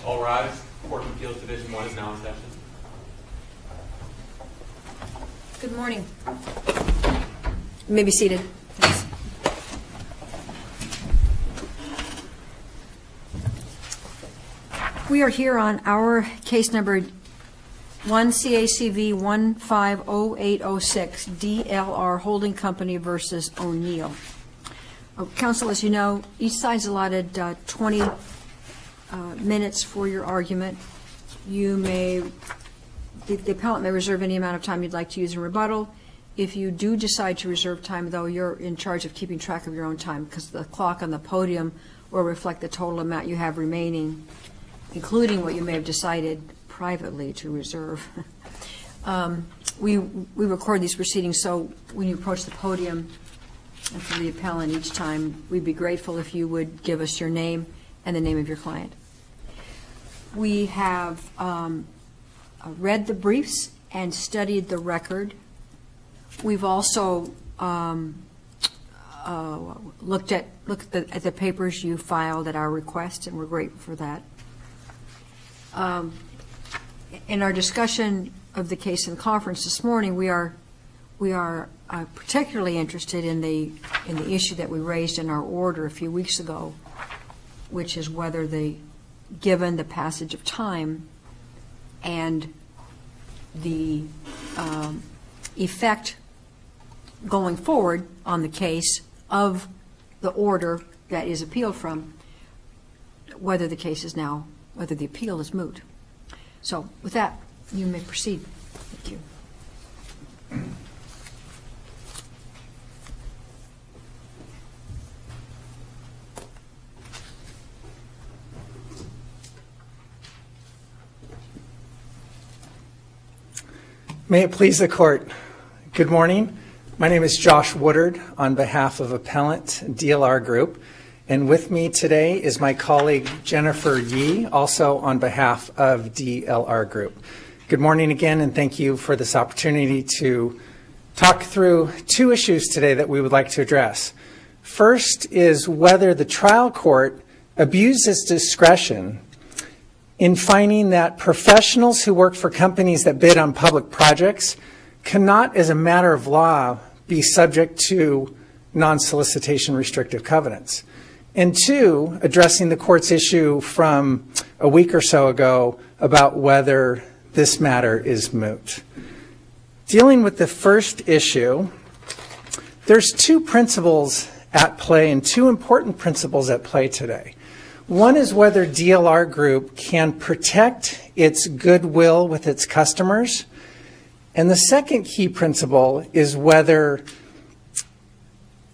All rise. Court of Appeals Division 1 is now in session. Good morning. You may be seated. Thanks. We are here on our case number 1CACV150806, DLR Holding Company versus O'NEIL. Counsel, as you know, each side's allotted 20 minutes for your argument. You may, the appellant may reserve any amount of time you'd like to use in rebuttal. If you do decide to reserve time, though, you're in charge of keeping track of your own time because the clock on the podium will reflect the total amount you have remaining, including what you may have decided privately to reserve. We record these proceedings, so when you approach the podium and for the appellant each time, we'd be grateful if you would give us your name and the name of your client. We have read the briefs and studied the record. We've also looked at the papers you filed at our request, and we're grateful for that. In our discussion of the case in conference this morning, we are particularly interested in the issue that we raised in our order a few weeks ago, which is whether given the passage of time and the effect going forward on the case of the order that is appealed from, whether the appeal is moot. So with that, you may proceed. Thank you. May it please the court. Good morning. My name is Josh Woodard on behalf of Appellant DLR Group, and with me today is my colleague Jennifer Yee, also on behalf of DLR Group. Good morning again, and thank you for this opportunity to talk through two issues today that we would like to address. First is whether the trial court abused its discretion in finding that professionals who work for companies that bid on public projects cannot, as a matter of law, be subject to non-solicitation restrictive covenants. And two, addressing the court's issue from a week or so ago about whether this matter is moot. Dealing with the first issue, there's two principles at play and two important principles at play today. One is whether DLR Group can protect its goodwill with its customers. And the second key principle is whether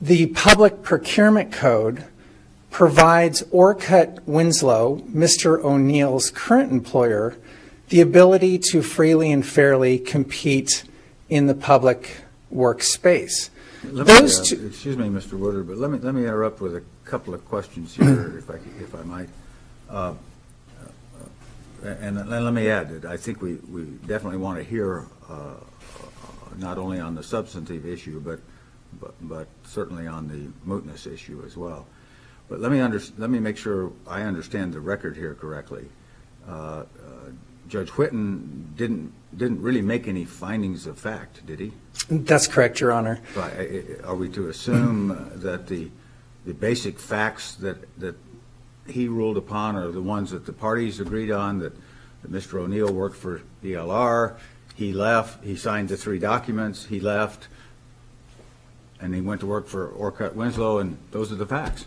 the Public Procurement Code provides Orcutt Winslow, Mr. O'Neill's current employer, the ability to freely and fairly compete in the public workspace. Excuse me, Mr. Woodard, but let me interrupt with a couple of questions here, if I might. And let me add that I think we definitely want to hear not only on the substantive issue, but certainly on the mootness issue as well. But let me make sure I understand the record here correctly. Judge Whitten didn't really make any findings of fact, did he? That's correct, Your Honor. Are we to assume that the basic facts that he ruled upon are the ones that the parties agreed on, that Mr. O'Neill worked for DLR, he left, he signed the 3 documents, he left, and he went to work for Orcutt Winslow, and those are the facts?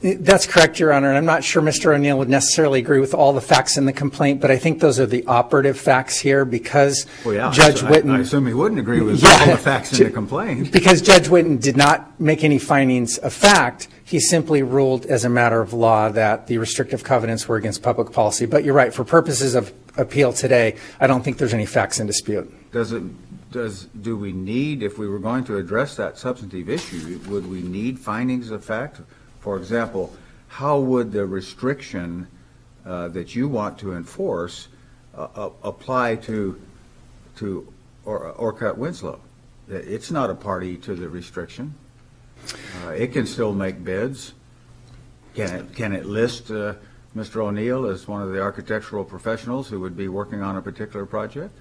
That's correct, Your Honor, and I'm not sure Mr. O'Neill would necessarily agree with all the facts in the complaint, but I think those are the operative facts here because Judge Whitten... I assume he wouldn't agree with all the facts in the complaint. Because Judge Whitten did not make any findings of fact. He simply ruled as a matter of law that the restrictive covenants were against public policy. But you're right, for purposes of appeal today, I don't think there's any facts in dispute. Do we need, if we were going to address that substantive issue, would we need findings of fact? For example, how would the restriction that you want to enforce apply to Orcutt Winslow? It's not a party to the restriction. It can still make bids. Can it list Mr. O'Neill as one of the architectural professionals who would be working on a particular project?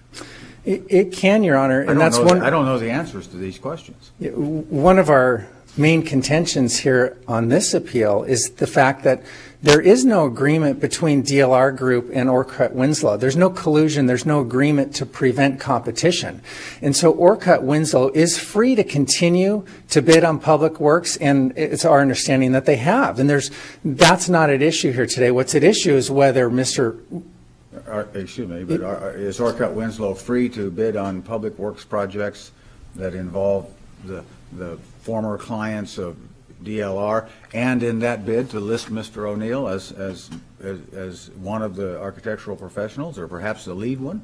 It can, Your Honor, and that's I don't know the answers to these questions. one of our main contentions here on this appeal is the fact that there is no agreement between DLR Group and Orcutt Winslow. There's no collusion. There's no agreement to prevent competition. And so Orcutt Winslow is free to continue to bid on public works, and it's our understanding that they have. And that's not at issue here today. What's at issue is whether Excuse me, but is Orcutt Winslow free to bid on public works projects that involve the former clients of DLR, and in that bid to list Mr. O'Neill as one of the architectural professionals, or perhaps the lead one?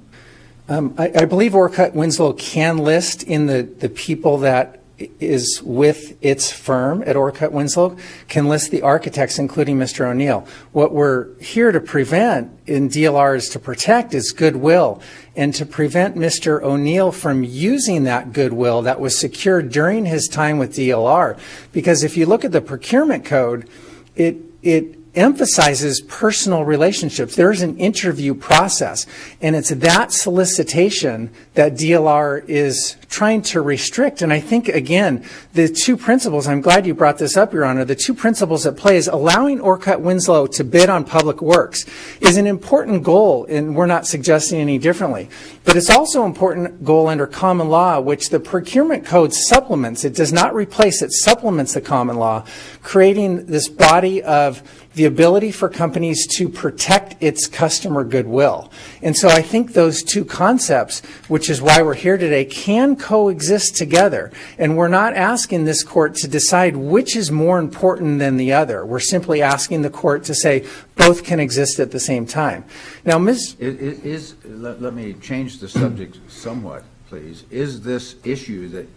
I believe Orcutt Winslow can list in the people that is with its firm at Orcutt Winslow, can list the architects, including Mr. O'Neill. What we're here to prevent in DLR is to protect its goodwill and to prevent Mr. O'Neill from using that goodwill that was secured during his time with DLR. Because if you look at the procurement code, it emphasizes personal relationships. There's an interview process, and it's that solicitation that DLR is trying to restrict. And I think, again, the two principles, I'm glad you brought this up, Your Honor, the two principles at play is allowing Orcutt Winslow to bid on public works is an important goal, and we're not suggesting any differently. But it's also an important goal under common law, which the procurement code supplements. It does not replace, it supplements the common law, creating this body of the ability for companies to protect its customer goodwill. And so I think those two concepts, which is why we're here today, can coexist together. And we're not asking this court to decide which is more important than the other. We're simply asking the court to say both can exist at the same time. Now, Let me change the subject somewhat, please. Is this issue that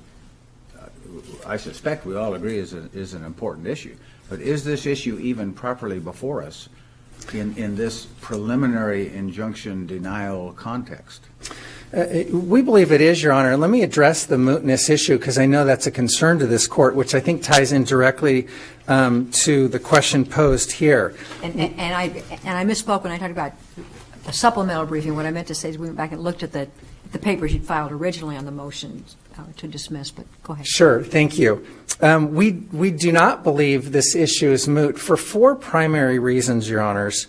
I suspect we all agree is an important issue, but is this issue even properly before us in this preliminary injunction denial context? We believe it is, Your Honor. Let me address the mootness issue, because I know that's a concern to this court, which I think ties in directly to the question posed here. And I misspoke when I talked about a supplemental briefing. What I meant to say is we went back and looked at the papers you'd filed originally on the motion to dismiss, but go ahead. Sure, thank you. We do not believe this issue is moot for four primary reasons, Your Honors.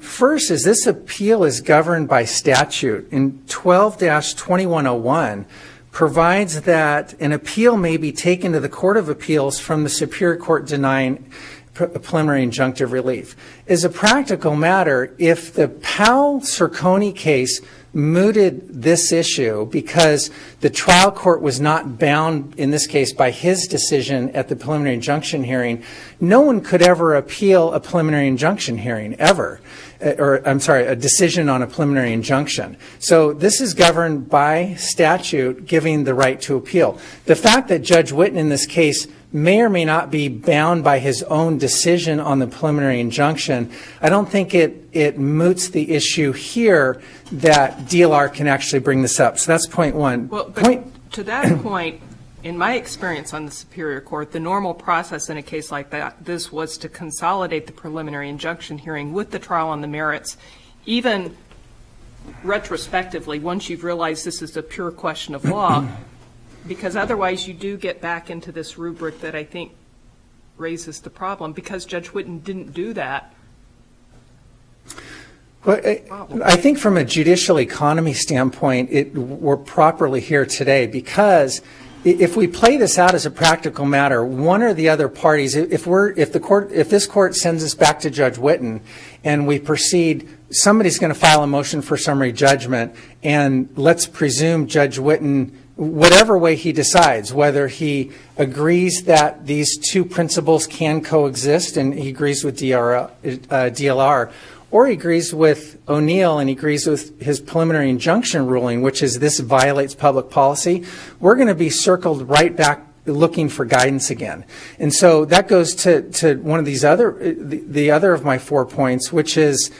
First is this appeal is governed by statute. In 12-2101 provides that an appeal may be taken to the Court of Appeals from the Superior Court denying preliminary injunctive relief. As a practical matter, if the Powell-Cerconi case mooted this issue because the trial court was not bound, in this case, by his decision at the preliminary injunction hearing, no one could ever appeal a preliminary injunction hearing, ever. A decision on a preliminary injunction. So this is governed by statute giving the right to appeal. The fact that Judge Whitten in this case may or may not be bound by his own decision on the preliminary injunction, I don't think it moots the issue here that DLR can actually bring this up. So that's point one. Well, to that point, in my experience on the Superior Court, the normal process in a case like this was to consolidate the preliminary injunction hearing with the trial on the merits, even retrospectively, once you've realized this is a pure question of law, because otherwise you do get back into this rubric that I think raises the problem, because Judge Whitten didn't do that. Well, I think from a judicial economy standpoint, we're properly here today, because if we play this out as a practical matter, one or the other parties, if this court sends us back to Judge Whitten and we proceed, somebody's going to file a motion for summary judgment, and let's presume Judge Whitten, whatever way he decides, whether he agrees that these two principles can coexist and he agrees with DLR, or he agrees with O'Neill and he agrees with his preliminary injunction ruling, which is this violates public policy, we're going to be circled right back looking for guidance again. And so that goes to one of these the other of my 4 points, which is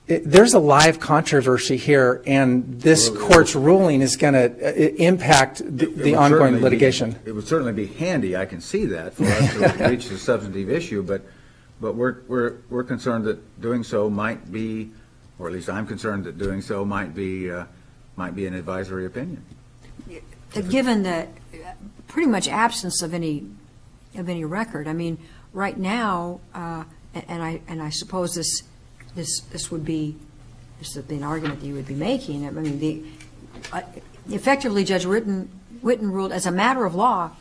there's a live controversy here, and this court's ruling is going to impact the ongoing litigation. It would certainly be handy, I can see that, for us to reach the substantive issue, but But we're concerned that doing so might be, or at least I'm concerned that doing so might be an advisory opinion. Given the pretty much absence of any record, I mean, right now, and I suppose this would be an argument that you would be making. I mean, effectively, Judge Witten ruled as a matter of law.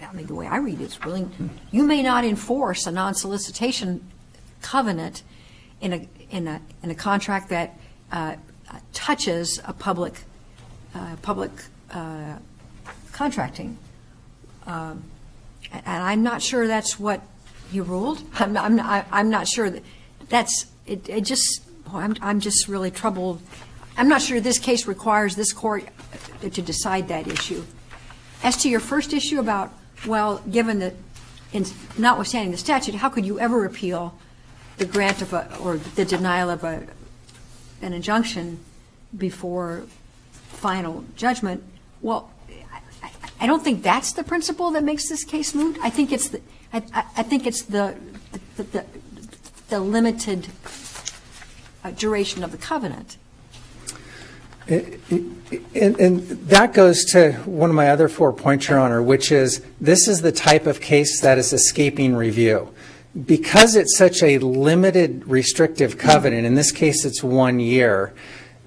I mean, the way I read it is really, you may not enforce a non-solicitation covenant in a contract that touches a public contracting, and I'm not sure that's what he ruled. I'm not sure that's it. I'm just really troubled. I'm not sure this case requires this court to decide that issue. As to your first issue about, well, given that, notwithstanding the statute, how could you ever appeal the grant of or the denial of an injunction before final judgment? Well, I don't think that's the principle that makes this case moot. I think it's the limited duration of the covenant. And that goes to one of my other 4 points, Your Honor, which is this is the type of case that is escaping review. Because it's such a limited restrictive covenant, in this case it's 1 year,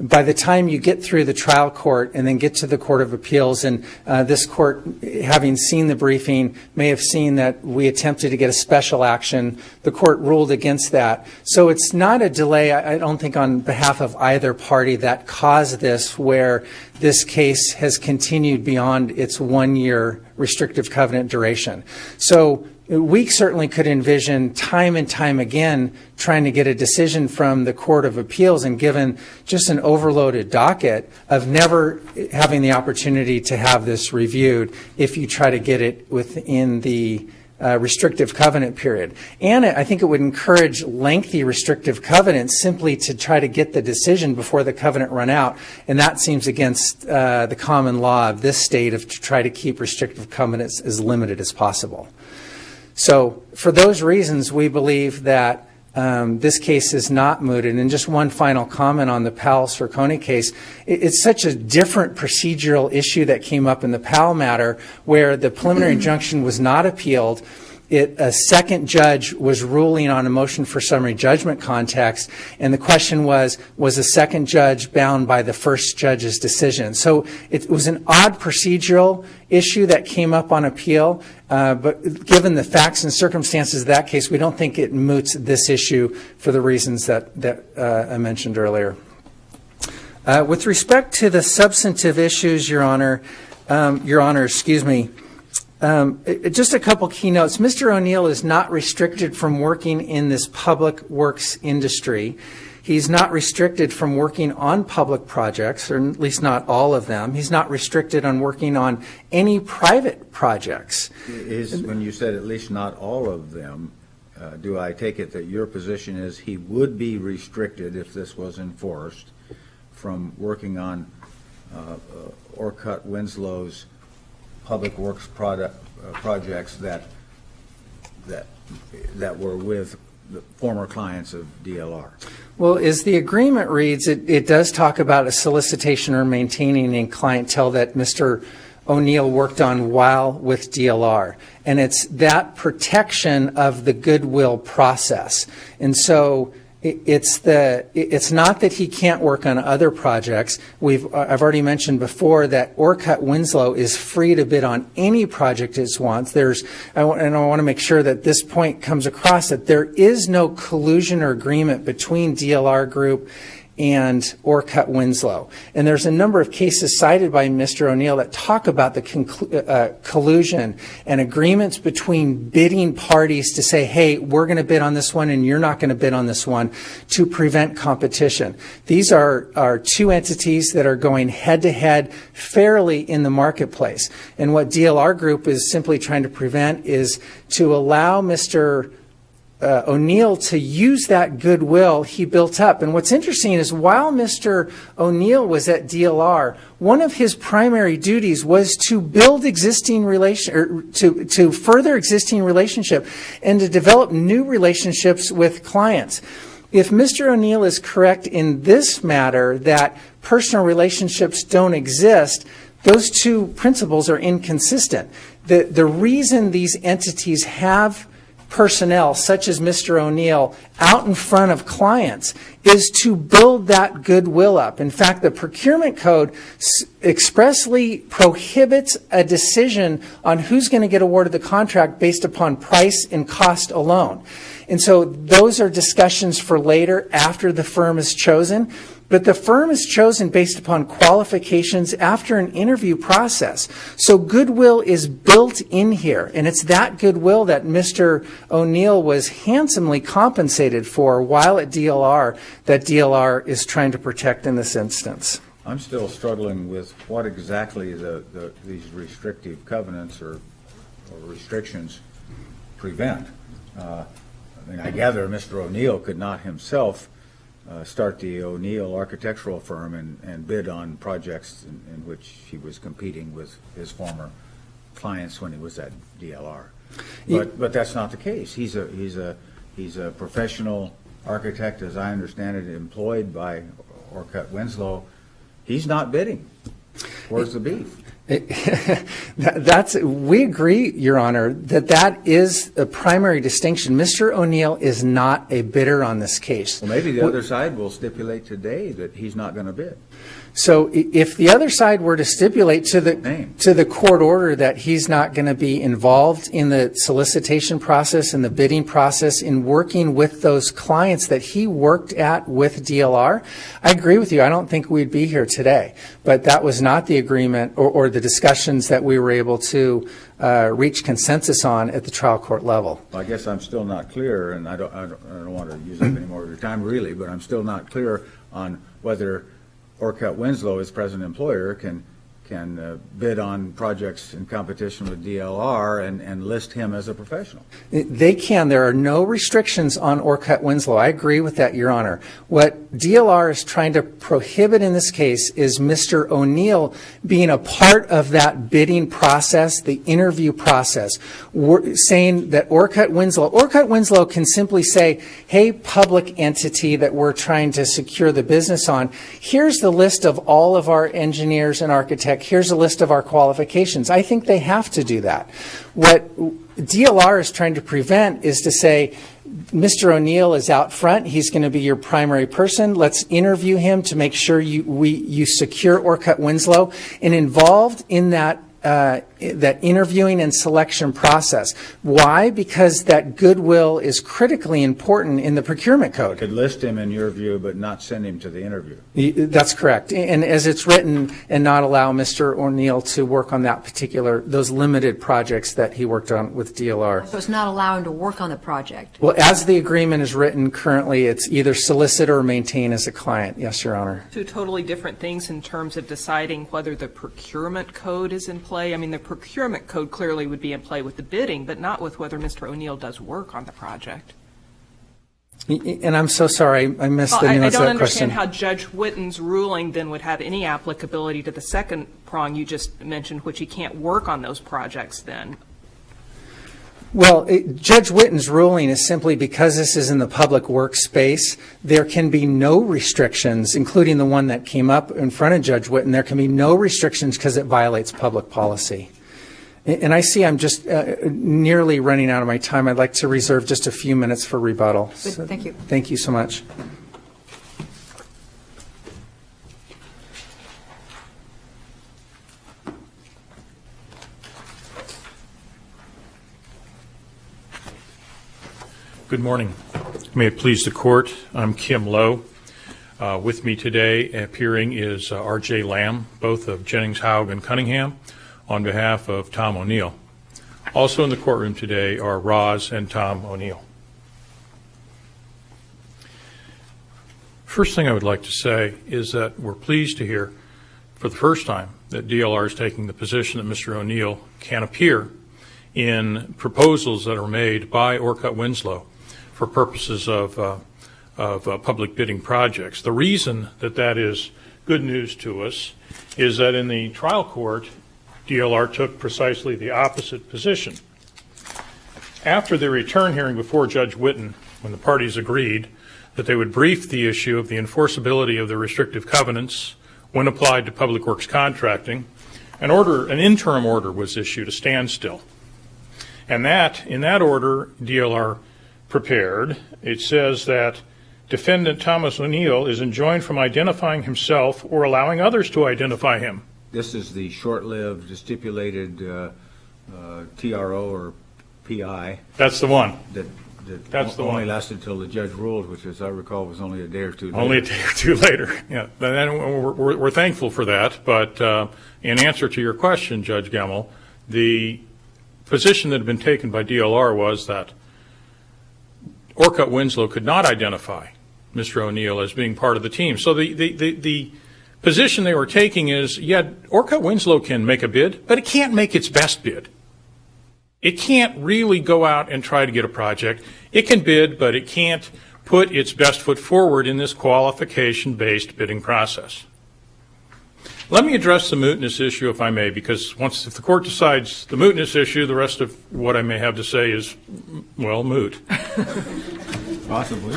by the time you get through the trial court and then get to the Court of Appeals, and this court, having seen the briefing, may have seen that we attempted to get a special action. The court ruled against that. So it's not a delay, I don't think, on behalf of either party that caused this, where this case has continued beyond its 1 year restrictive covenant duration. So we certainly could envision time and time again trying to get a decision from the Court of Appeals, and given just an overloaded docket of never having the opportunity to have this reviewed if you try to get it within the restrictive covenant period. And I think it would encourage lengthy restrictive covenants simply to try to get the decision before the covenant run out. And that seems against the common law of this state of to try to keep restrictive covenants as limited as possible. So for those reasons, we believe that this case is not mooted. And just one final comment on the Powell-Cercone case. It's such a different procedural issue that came up in the Powell matter, where the preliminary injunction was not appealed. A second judge was ruling on a motion for summary judgment context, and the question was the second judge bound by the first judge's decision? So it was an odd procedural issue that came up on appeal, but given the facts and circumstances of that case, we don't think it moots this issue for the reasons that I mentioned earlier. With respect to the substantive issues, Your Honor, just a couple keynotes. Mr. O'Neill is not restricted from working in this public works industry. He's not restricted from working on public projects, or at least not all of them. He's not restricted on working on any private projects. When you said at least not all of them, do I take it that your position is he would be restricted, if this was enforced, from working on Orcutt Winslow's public works projects that were with the former clients of DLR? Well, as the agreement reads, it does talk about a solicitation or maintaining a clientele that Mr. O'Neill worked on while with DLR. And it's that protection of the goodwill process. And so it's not that he can't work on other projects. I've already mentioned before that Orcutt Winslow is free to bid on any project it wants. And I want to make sure that this point comes across, that there is no collusion or agreement between DLR Group and Orcutt Winslow. And there's a number of cases cited by Mr. O'Neill that talk about the collusion and agreements between bidding parties to say, hey, we're going to bid on this one and you're not going to bid on this one, to prevent competition. These are two entities that are going head-to-head fairly in the marketplace. And what DLR Group is simply trying to prevent is to allow Mr. O'Neill to use that goodwill he built up. And what's interesting is while Mr. O'Neill was at DLR, one of his primary duties was to build to further existing relationship and to develop new relationships with clients. If Mr. O'Neill is correct in this matter that personal relationships don't exist, those two principles are inconsistent. The reason these entities have personnel, such as Mr. O'Neill, out in front of clients is to build that goodwill up. In fact, the procurement code expressly prohibits a decision on who's going to get awarded the contract based upon price and cost alone. And so those are discussions for later after the firm is chosen. But the firm is chosen based upon qualifications after an interview process. So goodwill is built in here, and it's that goodwill that Mr. O'Neill was handsomely compensated for while at DLR that DLR is trying to protect in this instance. I'm still struggling with what exactly these restrictive covenants or restrictions prevent. I gather Mr. O'Neill could not himself start the O'Neill architectural firm and bid on projects in which he was competing with his former clients when he was at DLR. But that's not the case. He's a professional architect, as I understand it, employed by Orcutt Winslow. He's not bidding. Where's the beef? We agree, Your Honor, that is a primary distinction. Mr. O'Neill is not a bidder on this case. Well, maybe the other side will stipulate today that he's not going to bid. So if the other side were to stipulate to the court order that he's not going to be involved in the solicitation process and the bidding process in working with those clients that he worked at with DLR, I agree with you. I don't think we'd be here today. But that was not the agreement or the discussions that we were able to reach consensus on at the trial court level. Well, I guess I'm still not clear, and I don't want to use up any more of your time really, but I'm still not clear on whether Orcutt Winslow, as present employer, can bid on projects in competition with DLR and list him as a professional. They can. There are no restrictions on Orcutt Winslow. I agree with that, Your Honor. What DLR is trying to prohibit in this case is Mr. O'Neill being a part of that bidding process, the interview process. We're saying that Orcutt Winslow can simply say, hey, public entity that we're trying to secure the business on, here's the list of all of our engineers and architects. Here's a list of our qualifications. I think they have to do that. What DLR is trying to prevent is to say, Mr. O'Neill is out front. He's going to be your primary person. Let's interview him to make sure you secure Orcutt Winslow. And involved in that interviewing and selection process. Why? Because that goodwill is critically important in the procurement code. Could list him in your view, but not send him to the interview. That's correct. And as it's written, and not allow Mr. O'Neill to work on those limited projects that he worked on with DLR. So it's not allowing to work on the project. Well, as the agreement is written currently, it's either solicit or maintain as a client. Yes, Your Honor. Two totally different things in terms of deciding whether the procurement code is in play. I mean, the procurement code clearly would be in play with the bidding, but not with whether Mr. O'Neill does work on the project. And I'm so sorry, I missed the nuance of that question. I don't understand how Judge Whitten's ruling then would have any applicability to the second prong you just mentioned, which he can't work on those projects then. Well, Judge Whitten's ruling is simply because this is in the public workspace, there can be no restrictions, including the one that came up in front of Judge Whitten. There can be no restrictions because it violates public policy. And I see I'm just nearly running out of my time. I'd like to reserve just a few minutes for rebuttal. Good, thank you. Thank you so much. Good morning. May it please the court, I'm Kim Lowe. With me today appearing is R.J. Lamb, both of Jennings, Haug, and Cunningham, on behalf of Tom O'Neill. Also in the courtroom today are Roz and Tom O'Neill. First thing I would like to say is that we're pleased to hear for the first time that DLR is taking the position that Mr. O'Neill can appear in proposals that are made by Orcutt Winslow for purposes of public bidding projects. The reason that that is good news to us is that in the trial court, DLR took precisely the opposite position. After the return hearing before Judge Whitten, when the parties agreed that they would brief the issue of the enforceability of the restrictive covenants when applied to public works contracting, an interim order was issued, a standstill. And in that order, DLR prepared, it says that Defendant Thomas O'Neill is enjoined from identifying himself or allowing others to identify him. This is the short-lived stipulated TRO or PI That's the one. that That's the only one. lasted until the judge ruled, which, as I recall, was only a day or two later. Only a day or two later. Yeah, and then we're thankful for that. But in answer to your question, Judge Gemmell, the position that had been taken by DLR was that Orcutt Winslow could not identify Mr. O'Neill as being part of the team. So the position they were taking is, yeah, Orcutt Winslow can make a bid, but it can't make its best bid. It can't really go out and try to get a project. It can bid, but it can't put its best foot forward in this qualification-based bidding process. Let me address the mootness issue, if I may, because if the court decides the mootness issue, the rest of what I may have to say is, well, moot. Possibly.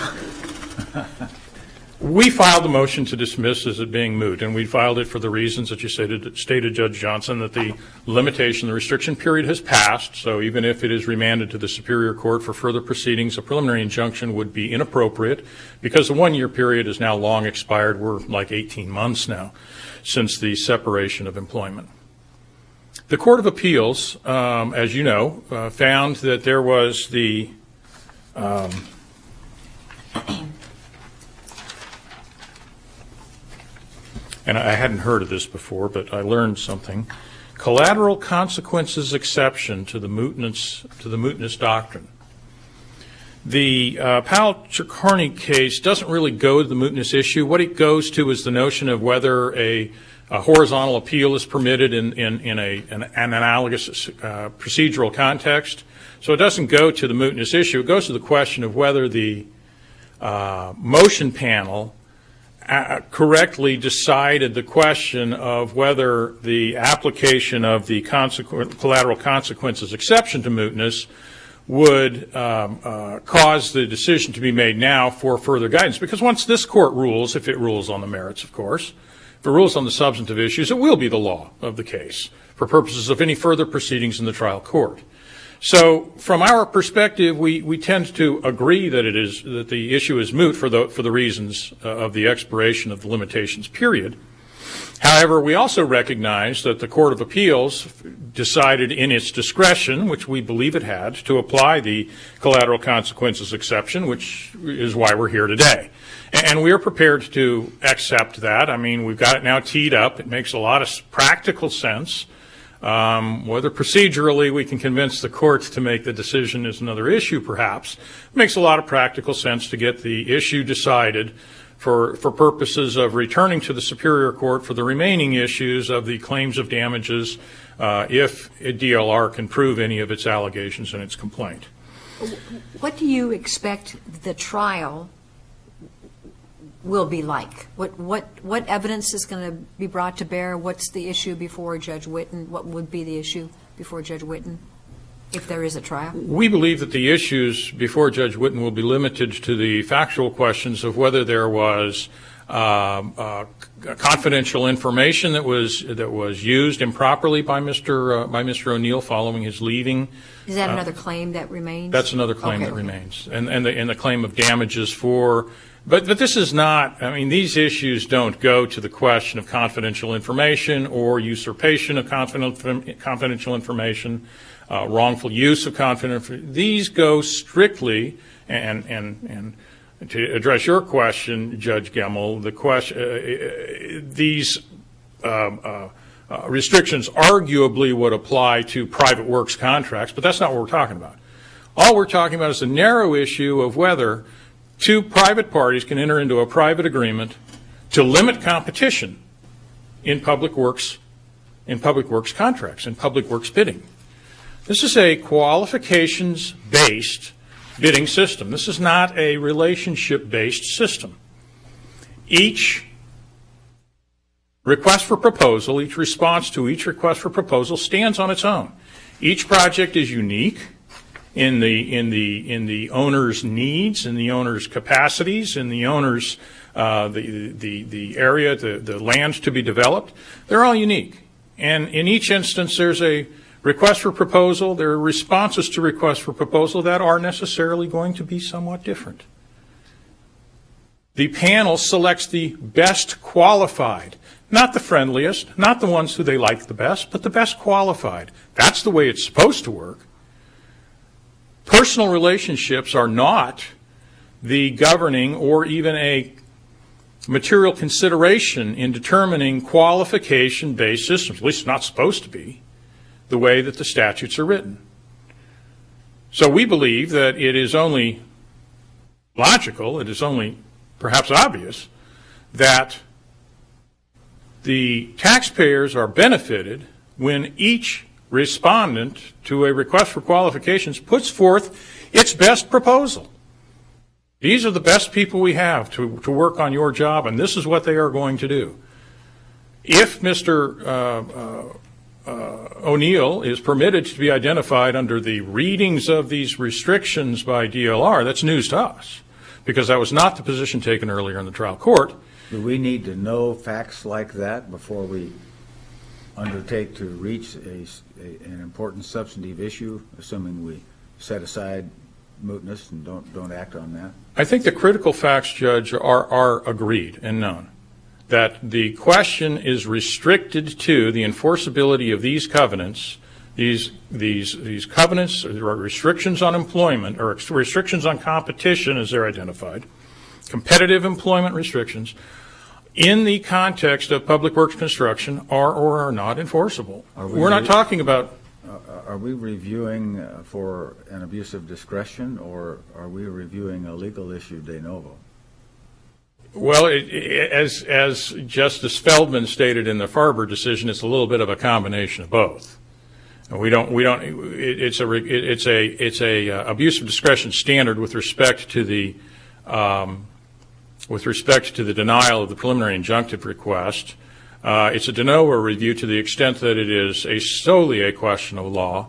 We filed the motion to dismiss as it being moot, and we filed it for the reasons that you stated, Judge Johnson, that the limitation, the restriction period has passed, so even if it is remanded to the Superior Court for further proceedings, a preliminary injunction would be inappropriate because the one-year period is now long expired. We're like 18 months now since the separation of employment. The Court of Appeals, as you know, found that there was the and I hadn't heard of this before, but I learned something. Collateral consequences exception to the mootness doctrine. The Powell-Ciccone case doesn't really go to the mootness issue. What it goes to is the notion of whether a horizontal appeal is permitted in an analogous procedural context. So it doesn't go to the mootness issue. It goes to the question of whether the motion panel correctly decided the question of whether the application of the collateral consequences exception to mootness would cause the decision to be made now for further guidance. Because once this court rules, if it rules on the merits, of course, if it rules on the substantive issues, it will be the law of the case for purposes of any further proceedings in the trial court. So from our perspective, we tend to agree that the issue is moot for the reasons of the expiration of the limitations period. However, we also recognize that the Court of Appeals decided in its discretion, which we believe it had, to apply the collateral consequences exception, which is why we're here today. And we are prepared to accept that. I mean, we've got it now teed up. It makes a lot of practical sense. Whether procedurally we can convince the courts to make the decision is another issue, perhaps. It makes a lot of practical sense to get the issue decided for purposes of returning to the Superior Court for the remaining issues of the claims of damages if a DLR can prove any of its allegations in its complaint. What do you expect the trial will be like? What evidence is going to be brought to bear? What's the issue before Judge Whitten? What would be the issue before Judge Whitten if there is a trial? We believe that the issues before Judge Whitten will be limited to the factual questions of whether there was confidential information that was used improperly by Mr. O'Neill following his leaving. Is that another claim that remains? That's another claim that remains, and the claim of damages for. But this is not. I mean, these issues don't go to the question of confidential information or usurpation of confidential information, wrongful use of confidential. These go strictly and. To address your question, Judge Gemmell, the question, these restrictions arguably would apply to private works contracts, but that's not what we're talking about. All we're talking about is a narrow issue of whether two private parties can enter into a private agreement to limit competition in public works contracts, in public works bidding. This is a qualifications-based bidding system. This is not a relationship-based system. Each request for proposal, each response to each request for proposal stands on its own. Each project is unique in the owner's needs, in the owner's capacities, in the owner's the area, the land to be developed. They're all unique. And in each instance, there's a request for proposal. There are responses to requests for proposal that are necessarily going to be somewhat different. The panel selects the best qualified, not the friendliest, not the ones who they like the best, but the best qualified. That's the way it's supposed to work. Personal relationships are not the governing or even a material consideration in determining qualification-based systems. At least it's not supposed to be the way that the statutes are written. So we believe that it is only logical, it is only perhaps obvious, that the taxpayers are benefited when each respondent to a request for qualifications puts forth its best proposal. These are the best people we have to work on your job, and this is what they are going to do. If Mr. O'Neill is permitted to be identified under the readings of these restrictions by DLR, that's news to us, because that was not the position taken earlier in the trial court. Do we need to know facts like that before we undertake to reach an important substantive issue, assuming we set aside mootness and don't act on that? I think the critical facts, Judge, are agreed and known. That the question is restricted to the enforceability of these covenants, these covenants, there are restrictions on employment or restrictions on competition as they're identified, competitive employment restrictions, in the context of public works construction are or are not enforceable. We're not talking about... Are we reviewing for an abuse of discretion, or are we reviewing a legal issue de novo? Well, as Justice Feldman stated in the Farber decision, it's a little bit of a combination of both. It's a abuse of discretion standard with respect to the denial of the preliminary injunctive request. It's a de novo review to the extent that it is solely a question of law.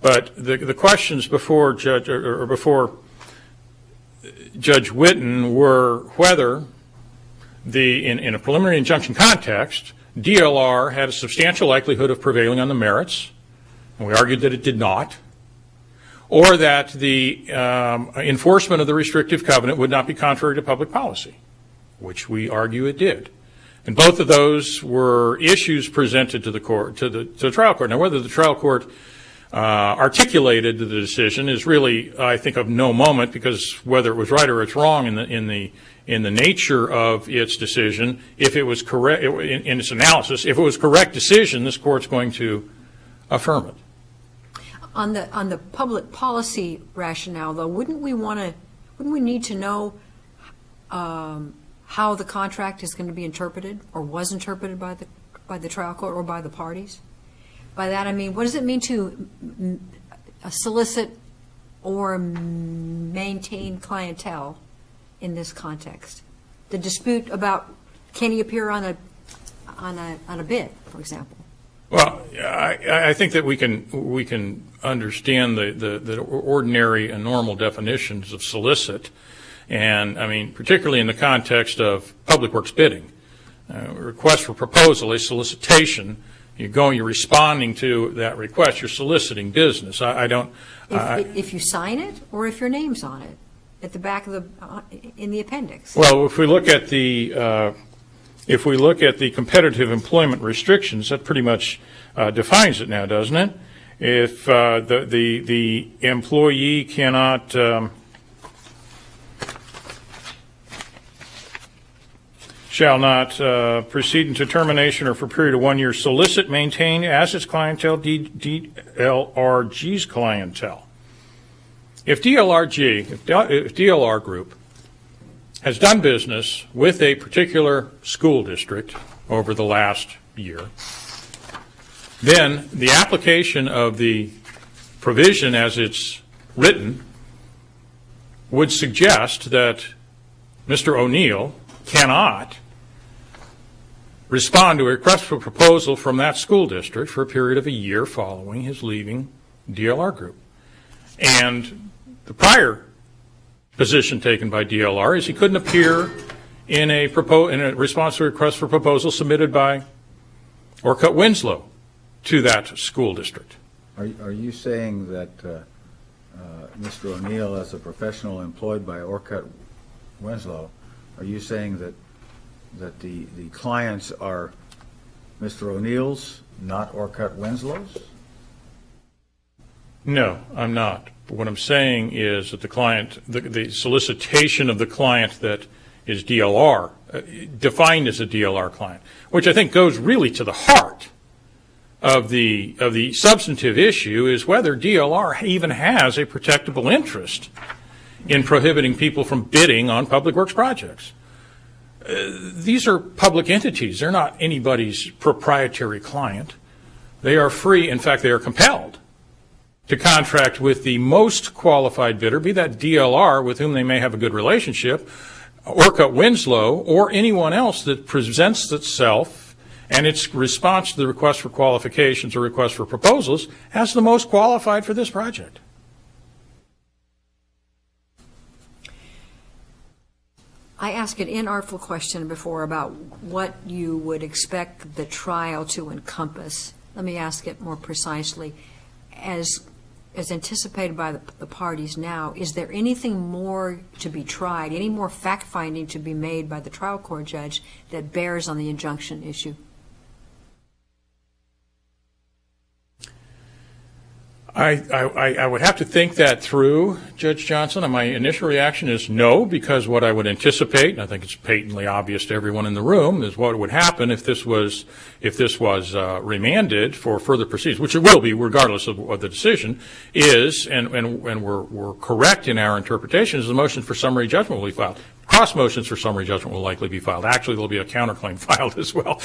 But the questions before Judge Whitten were whether in a preliminary injunction context, DLR had a substantial likelihood of prevailing on the merits, and we argued that it did not, or that the enforcement of the restrictive covenant would not be contrary to public policy, which we argue it did. And both of those were issues presented to the court, to the trial court. Now, whether the trial court articulated the decision is really, I think, of no moment, because whether it was right or it's wrong in the nature of its decision, if it was correct in its analysis, if it was correct decision, this court's going to affirm it. On the public policy rationale, though, wouldn't we need to know how the contract is going to be interpreted or was interpreted by the trial court or by the parties? By that I mean, what does it mean to solicit or maintain clientele in this context? The dispute about can he appear on a bid, for example. Well, I think that we can understand the ordinary and normal definitions of solicit, and I mean particularly in the context of public works bidding, a request for proposal, a solicitation. You're responding to that request. You're soliciting business. If you sign it, or if your name's on it, at the back of in the appendix. Well, if we look at the competitive employment restrictions, that pretty much defines it now, doesn't it? If the employee cannot shall not proceed into termination or for a period of 1 year solicit, maintain as its clientele DLRG's clientele. If DLR Group has done business with a particular school district over the last year, then the application of the provision as it's written would suggest that Mr. O'Neill cannot respond to a request for proposal from that school district for a period of a year following his leaving DLR group. And the prior position taken by DLR is he couldn't appear in a response to a request for proposal submitted by Orcutt Winslow to that school district. Are you saying that Mr. O'Neill, as a professional employed by Orcutt Winslow, are you saying that the clients are Mr. O'Neill's, not Orcutt Winslow's? No, I'm not. But what I'm saying is that the client, the solicitation of the client that is DLR, defined as a DLR client, which I think goes really to the heart of the substantive issue, is whether DLR even has a protectable interest in prohibiting people from bidding on public works projects. These are public entities. They're not anybody's proprietary client. They are free. In fact, they are compelled to contract with the most qualified bidder, be that DLR, with whom they may have a good relationship, Orcutt Winslow, or anyone else that presents itself and its response to the request for qualifications or request for proposals as the most qualified for this project. I asked an inartful question before about what you would expect the trial to encompass. Let me ask it more precisely. As anticipated by the parties now, is there anything more to be tried, any more fact-finding to be made by the trial court judge that bears on the injunction issue? I would have to think that through, Judge Johnson, and my initial reaction is no, because what I would anticipate, and I think it's patently obvious to everyone in the room, is what would happen if this was remanded for further proceedings, which it will be regardless of the decision, is, and we're correct in our interpretation, is the motion for summary judgment will be filed. Cross motions for summary judgment will likely be filed. Actually, there'll be a counterclaim filed as well,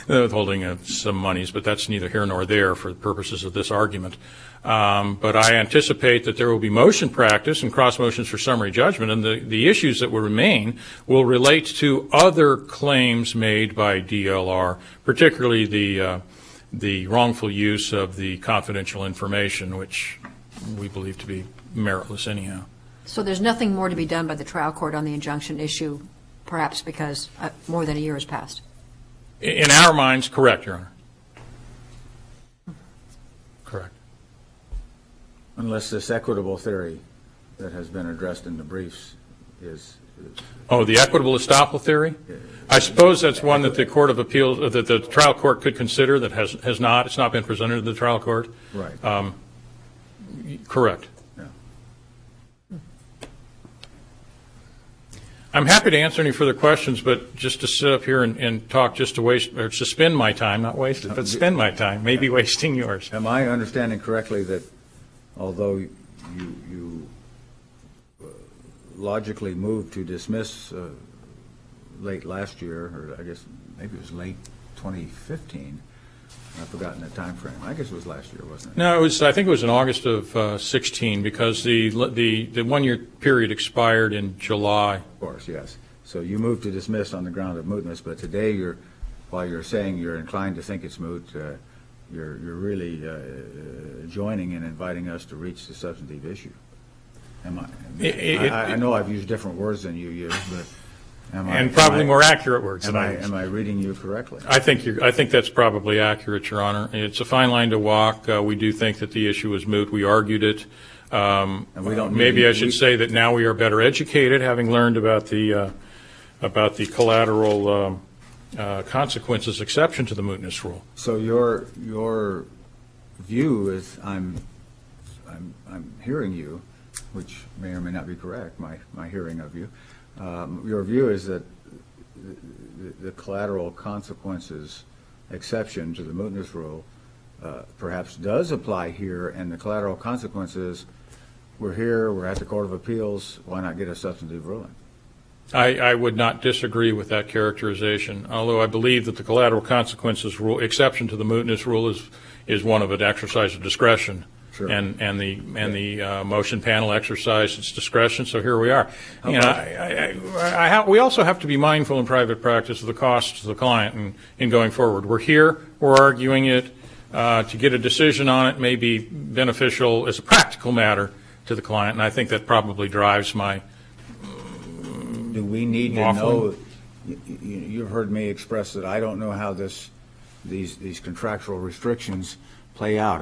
withholding of some monies, but that's neither here nor there for the purposes of this argument. But I anticipate that there will be motion practice and cross motions for summary judgment, and the issues that will remain will relate to other claims made by DLR, particularly the wrongful use of the confidential information, which we believe to be meritless anyhow. So there's nothing more to be done by the trial court on the injunction issue, perhaps because more than a year has passed? In our minds, correct, Your Honor. Correct. Unless this equitable theory that has been addressed in the briefs is Oh, the equitable estoppel theory? I suppose that's one that the Court of Appeals, that the trial court could consider that has not. It's not been presented to the trial court. right. Correct. Yeah. I'm happy to answer any further questions, but just to sit up here and talk just to waste, or to spend my time, not waste it, but spend my time, maybe wasting yours. Am I understanding correctly that although you logically moved to dismiss late last year, or I guess maybe it was late 2015, I've forgotten the time frame. I guess it was last year, wasn't it? No, it was. I think it was in August of 16, because the 1 year period expired in July. Of course, yes. So you moved to dismiss on the ground of mootness, but today while you're saying you're inclined to think it's moot, you're really joining and inviting us to reach the substantive issue. I know I've used different words than you use, but probably more accurate words than I use. Am I reading you correctly? I think that's probably accurate, Your Honor. It's a fine line to walk. We do think that the issue is moot. We argued it. And we don't maybe I should say that now we are better educated, having learned about the collateral consequences exception to the mootness rule. So your view is, I'm hearing you, which may or may not be correct, my hearing of you. Your view is that the collateral consequences exception to the mootness rule perhaps does apply here, and the collateral consequences, we're here, we're at the Court of Appeals, why not get a substantive ruling? I would not disagree with that characterization, although I believe that the collateral consequences rule exception to the mootness rule is one of an exercise of discretion Sure. And the motion panel exercised its discretion, so here we are. You know, we also have to be mindful in private practice of the cost to the client in going forward. We're here, we're arguing it. To get a decision on it may be beneficial as a practical matter to the client, and I think that probably drives my Do we need to know? You've heard me express that I don't know how these contractual restrictions play out.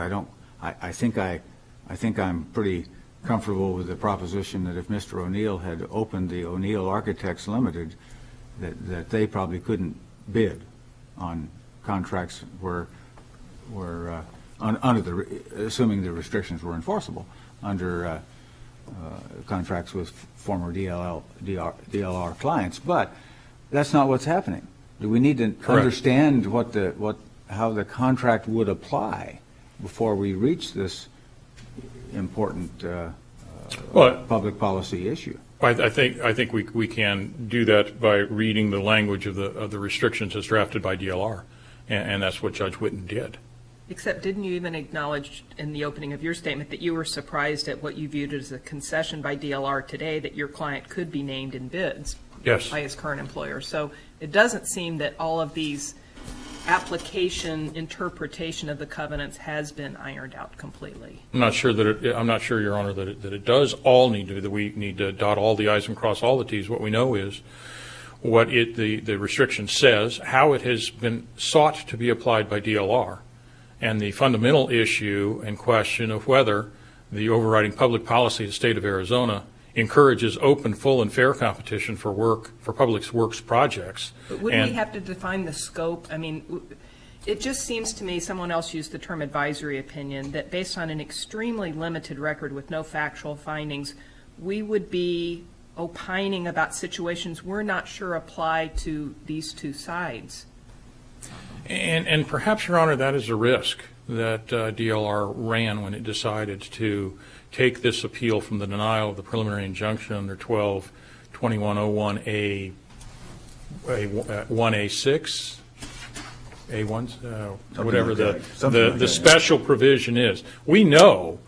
I think I'm pretty comfortable with the proposition that if Mr. O'Neill had opened the O'Neill Architects Limited, that they probably couldn't bid on contracts assuming the restrictions were enforceable under contracts with former DLR clients. But that's not what's happening. Do we need to understand how the contract would apply before we reach this important public policy issue? I think we can do that by reading the language of the restrictions as drafted by DLR, and that's what Judge Whitten did. Except didn't you even acknowledge in the opening of your statement that you were surprised at what you viewed as a concession by DLR today that your client could be named in bids by his current employer? So it doesn't seem that all of these interpretation of the covenants has been ironed out completely. I'm not sure, Your Honor, that it does all need to. That we need to dot all the I's and cross all the T's. What we know is what the restriction says, how it has been sought to be applied by DLR, and the fundamental issue and question of whether the overriding public policy of the state of Arizona encourages open, full, and fair competition for public works projects. But wouldn't we have to define the scope? I mean, it just seems to me, someone else used the term advisory opinion, that based on an extremely limited record with no factual findings, we would be opining about situations we're not sure apply to these two sides. And perhaps, Your Honor, that is a risk that DLR ran when it decided to take this appeal from the denial of the preliminary injunction under 12-2101A1A6, whatever the special provision is. We all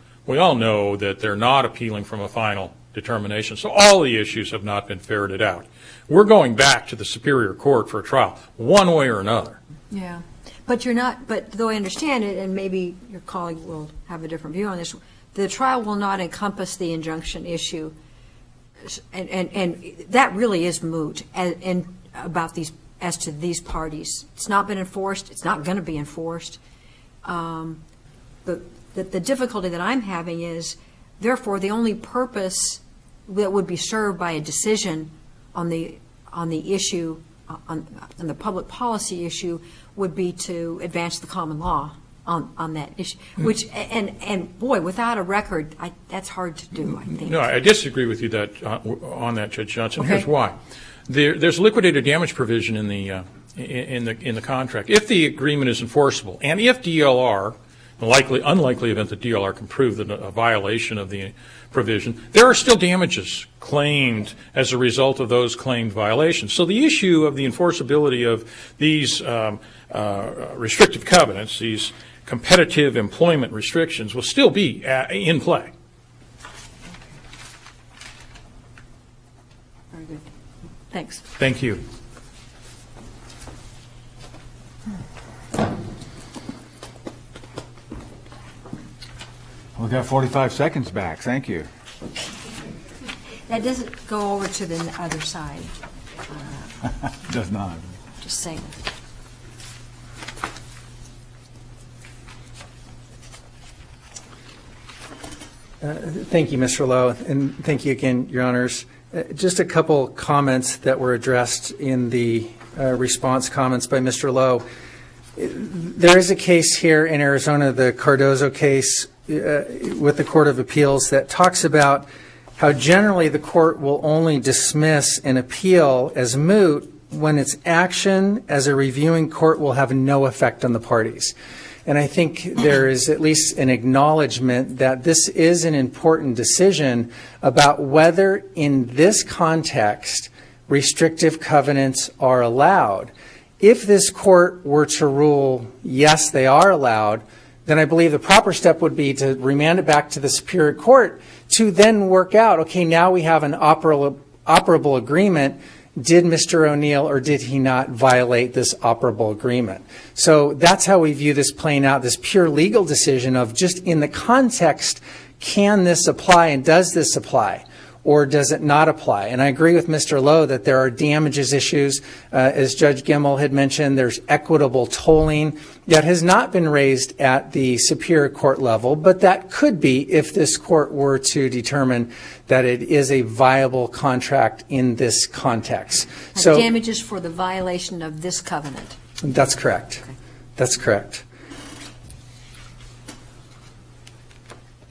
know that they're not appealing from a final determination, so all the issues have not been ferreted out. We're going back to the Superior Court for a trial, one way or another. Yeah, but though I understand it, and maybe your colleague will have a different view on this, the trial will not encompass the injunction issue, and that really is moot and about these, as to these parties. It's not been enforced. It's not going to be enforced. The difficulty that I'm having is, therefore, the only purpose that would be served by a decision on the issue, on the public policy issue, would be to advance the common law on that issue, which, and boy, without a record, that's hard to do, I think. No, I disagree with you on that, Judge Johnson. Okay. Here's why. There's a liquidated damage provision in the contract. If the agreement is enforceable, and if DLR, unlikely event that DLR can prove that a violation of the provision, there are still damages claimed as a result of those claimed violations. So the issue of the enforceability of these restrictive covenants, these competitive employment restrictions, will still be in play. Very good. Thanks. Thank you. We've got 45 seconds back. Thank you. That doesn't go over to the other side. Does not. Just saying. Thank you, Mr. Lowe, and thank you again, Your Honors. Just a couple comments that were addressed in the response comments by Mr. Lowe. There is a case here in Arizona, the Cardozo case, with the Court of Appeals, that talks about how generally the court will only dismiss an appeal as moot when its action as a reviewing court will have no effect on the parties. And I think there is at least an acknowledgement that this is an important decision about whether in this context restrictive covenants are allowed. If this court were to rule, yes, they are allowed, then I believe the proper step would be to remand it back to the Superior Court to then work out, okay, now we have an operable agreement. Did Mr. O'Neill or did he not violate this operable agreement? So that's how we view this playing out, this pure legal decision of just in the context, can this apply and does this apply? Or does it not apply? And I agree with Mr. Lowe that there are damages issues. As Judge Gemmell had mentioned, there's equitable tolling that has not been raised at the Superior Court level, but that could be if this court were to determine that it is a viable contract in this context. So damages for the violation of this covenant. That's correct. Okay. That's correct.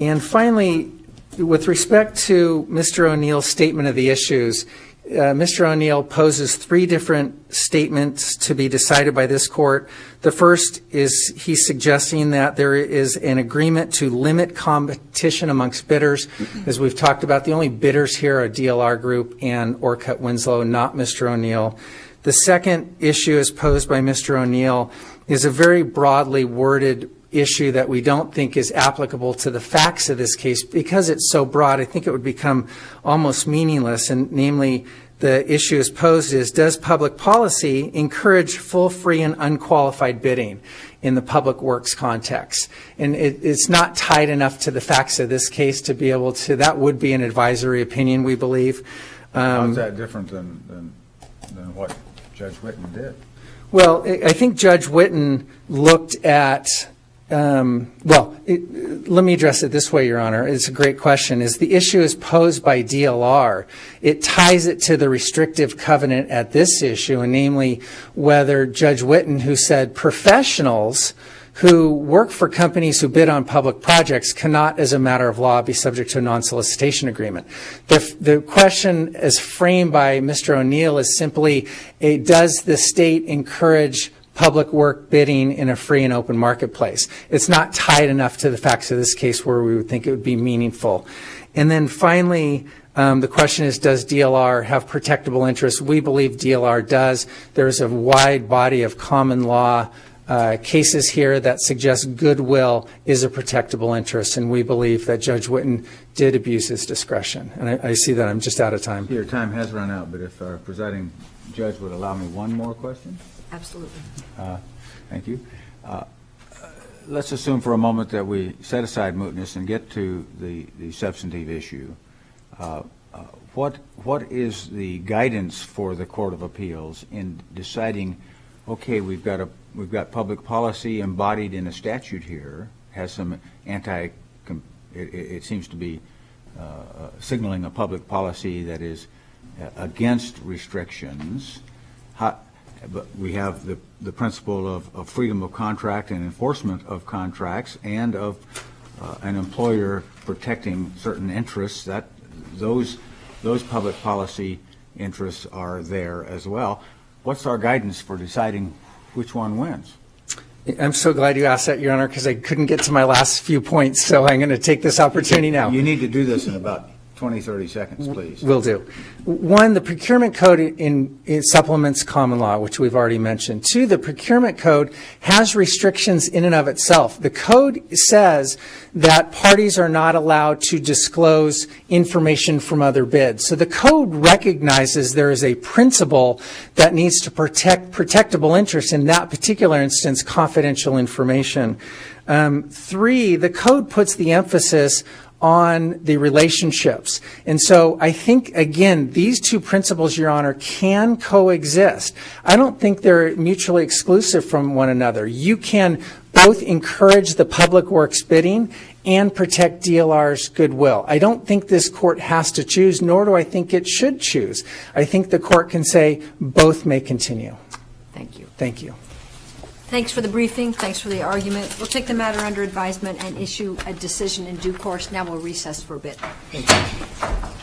And finally, with respect to Mr. O'Neill's statement of the issues, Mr. O'Neill poses three different statements to be decided by this court. The first is he's suggesting that there is an agreement to limit competition amongst bidders. As we've talked about, the only bidders here are DLR Group and Orcutt Winslow, not Mr. O'Neill. The second issue as posed by Mr. O'Neill is a very broadly worded issue that we don't think is applicable to the facts of this case. Because it's so broad, I think it would become almost meaningless, and namely the issue is posed is, does public policy encourage full, free, and unqualified bidding in the public works context? And it's not tied enough to the facts of this case to be able to, that would be an advisory opinion, we believe. How is that different than what Judge Whitten did? Well, I think Judge Whitten looked at let me address it this way, Your Honor. It's a great question. As the issue is posed by DLR, it ties it to the restrictive covenant at this issue, and namely whether Judge Whitten, who said professionals who work for companies who bid on public projects cannot, as a matter of law, be subject to a non-solicitation agreement. The question as framed by Mr. O'Neill is simply, does the state encourage public work bidding in a free and open marketplace? It's not tied enough to the facts of this case where we would think it would be meaningful. And then finally, the question is, does DLR have protectable interests? We believe DLR does. There's a wide body of common law cases here that suggest goodwill is a protectable interest, and we believe that Judge Whitten did abuse his discretion. And I see that I'm just out of time. Your time has run out, but if our presiding judge would allow me one more question? Absolutely. Thank you. Let's assume for a moment that we set aside mootness and get to the substantive issue. What is the guidance for the Court of Appeals in deciding, okay, we've got public policy embodied in a statute here, has some it seems to be signaling a public policy that is against restrictions. But we have the principle of freedom of contract and enforcement of contracts, and of an employer protecting certain interests. That those public policy interests are there as well. What's our guidance for deciding which one wins? I'm so glad you asked that, Your Honor, because I couldn't get to my last few points, so I'm going to take this opportunity now. You need to do this in about 20, 30 seconds, please. Will do. One, the procurement code it supplements common law, which we've already mentioned. Two, the procurement code has restrictions in and of itself. The code says that parties are not allowed to disclose information from other bids. So the code recognizes there is a principle that needs to protect protectable interests, in that particular instance, confidential information. Three, the code puts the emphasis on the relationships. And so I think, again, these two principles, Your Honor, can coexist. I don't think they're mutually exclusive from one another. You can both encourage the public works bidding and protect DLR's goodwill. I don't think this court has to choose, nor do I think it should choose. I think the court can say both may continue. Thank you. Thank you. Thanks for the briefing. Thanks for the argument. We'll take the matter under advisement and issue a decision in due course. Now we'll recess for a bit. Thank you.